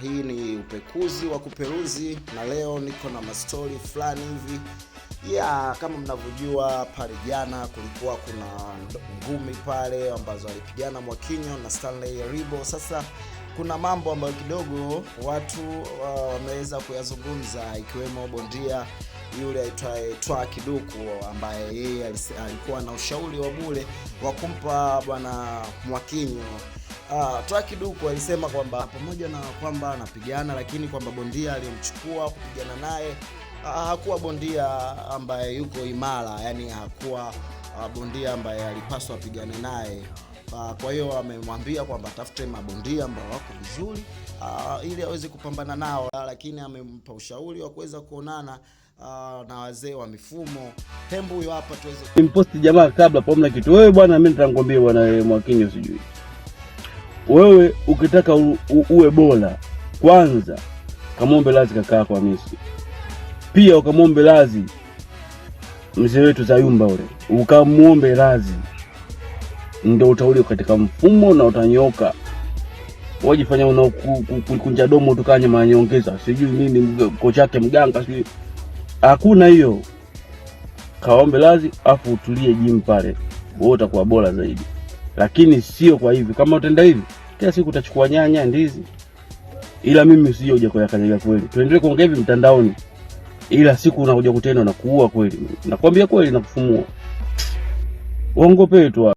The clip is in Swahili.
hii ni upekuzi wa kuperuzi na leo niko na mastori fulani hivi. Kama mnavyojua pale jana kulikuwa kuna ngumi pale ambazo walipigana Mwakinyo na Stanley Ribo. Sasa kuna mambo ambayo kidogo watu wameweza kuyazungumza, ikiwemo bondia yule aitwaye Twa Kiduku ambaye yeye alikuwa na ushauri wa bure wa kumpa bwana Mwakinyo. Twa Kiduku alisema kwamba pamoja na kwamba anapigana, lakini kwamba bondia aliyemchukua kupigana naye hakuwa bondia ambaye yuko imara, yani hakuwa bondia ambaye alipaswa apigane naye. Kwa hiyo amemwambia kwamba tafute mabondia ambao wako vizuri ili aweze kupambana nao, lakini amempa ushauri wa kuweza kuonana na wazee wa mifumo. Hembu huyo hapa tuweze imposti jamaa kabla pomna kitu. Wewe bwana, mimi nitakwambia bwana Mwakinyo, sijui wewe ukitaka uwe bora, kwanza kamombe lazi kaka kwa Messi, pia ukamombe lazi mzee wetu Zayumba ule, ukamuombe lazi, ndio utauli katika mfumo na utanyoka. Wajifanya unakunja domo tukanye manyongeza sijui nini kocha yake mganga sijui. Hakuna hiyo. Kaombe lazi afu utulie gym pale, wewe utakuwa bora zaidi. Lakini sio kwa hivi. Kama utenda hivi, kila siku utachukua nyanya ndizi. Ila mimi usije uje kwa kanyaga kweli. Tuendelee kuongea hivi mtandaoni. Ila siku unakuja kutenda na kuua kweli. Nakwambia kweli na kufumua. Uongope tu.